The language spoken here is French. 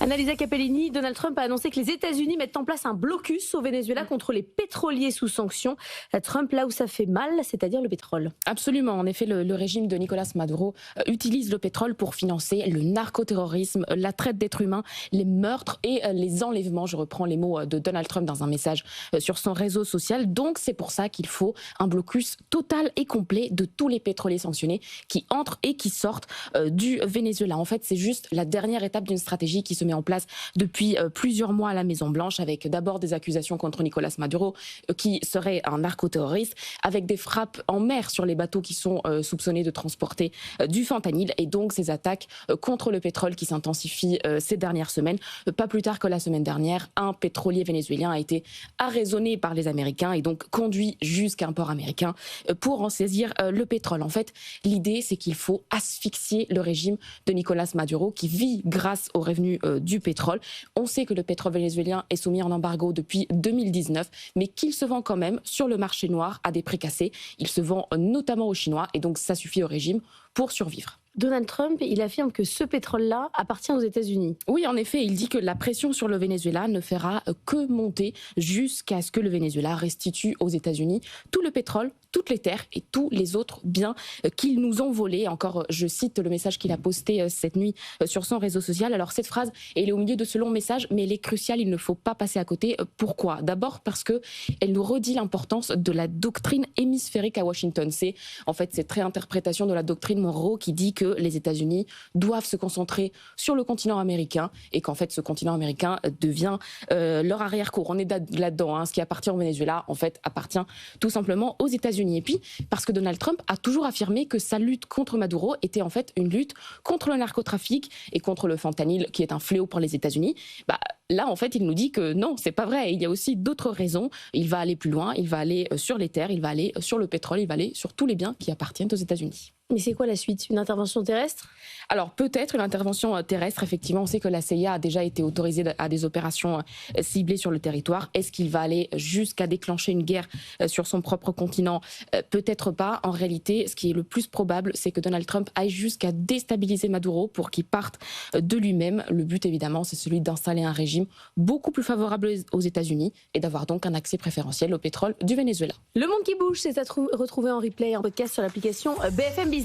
Annalisa Capellini, Donald Trump a annoncé que les États-Unis mettent en place un blocus au Venezuela contre les pétroliers sous sanctions. Trump, là où ça fait mal, c'est-à-dire le pétrole. Absolument. En effet, le régime de Nicolas Maduro utilise le pétrole pour financer le narcoterrorisme, la traite d'êtres humains, les meurtres et les enlèvements. Je reprends les mots de Donald Trump dans un message sur son réseau social. Donc, c'est pour ça qu'il faut un blocus total et complet de tous les pétroliers sanctionnés qui entrent et qui sortent du Venezuela. En fait, c'est juste la dernière étape d'une stratégie qui se met en place depuis plusieurs mois à la Maison-Blanche, avec d'abord des accusations contre Nicolas Maduro, qui serait un narcoterroriste, avec des frappes en mer sur les bateaux qui sont soupçonnés de transporter du fentanyl, et donc ces attaques contre le pétrole qui s'intensifient ces dernières semaines. Pas plus tard que la semaine dernière, un pétrolier vénézuélien a été arraisonné par les Américains et donc conduit jusqu'à un port américain pour en saisir le pétrole. En fait, l'idée, c'est qu'il faut asphyxier le régime de Nicolas Maduro qui vit grâce aux revenus du pétrole. On sait que le pétrole vénézuélien est soumis en embargo depuis 2019, mais qu'il se vend quand même sur le marché noir à des prix cassés. Il se vend notamment aux Chinois et donc ça suffit au régime pour survivre. Donald Trump, il affirme que ce pétrole-là appartient aux États-Unis. Oui, en effet, il dit que la pression sur le Venezuela ne fera que monter jusqu'à ce que le Venezuela restitue aux États-Unis tout le pétrole, toutes les terres et tous les autres biens qu'ils nous ont volés. Encore, je cite le message qu'il a posté cette nuit sur son réseau social. Alors cette phrase, elle est au milieu de ce long message, mais elle est cruciale, il ne faut pas passer à côté. Pourquoi ? D'abord parce qu'elle nous redit l'importance de la doctrine hémisphérique à Washington. C'est en fait cette réinterprétation de la doctrine Monroe qui dit que les États-Unis doivent se concentrer sur le continent américain et qu'en fait ce continent américain devient leur arrière-cour. On est là-dedans. Hein. Ce qui appartient au Venezuela, en fait, appartient tout simplement aux États-Unis. Et puis, parce que Donald Trump a toujours affirmé que sa lutte contre Maduro était en fait une lutte contre le narcotrafic et contre le fentanyl, qui est un fléau pour les États-Unis. Là, en fait, il nous dit que non, c'est pas vrai. Il y a aussi d'autres raisons. Il va aller plus loin. Il va aller sur les terres. Il va aller sur le pétrole. Il va aller sur tous les biens qui appartiennent aux États-Unis. Mais c'est quoi la suite ? Une intervention terrestre ? Alors peut-être une intervention terrestre, effectivement. On sait que la CIA a déjà été autorisée à des opérations ciblées sur le territoire. Est-ce qu'il va aller jusqu'à déclencher une guerre sur son propre continent ? Peut-être pas. En réalité, ce qui est le plus probable, c'est que Donald Trump aille jusqu'à déstabiliser Maduro pour qu'il parte de lui-même. Le but, évidemment, c'est celui d'installer un régime beaucoup plus favorable aux États-Unis et d'avoir donc un accès préférentiel au pétrole du Venezuela. Le monde qui bouge, c'est à retrouver en replay, en podcast sur l'application BFM Business.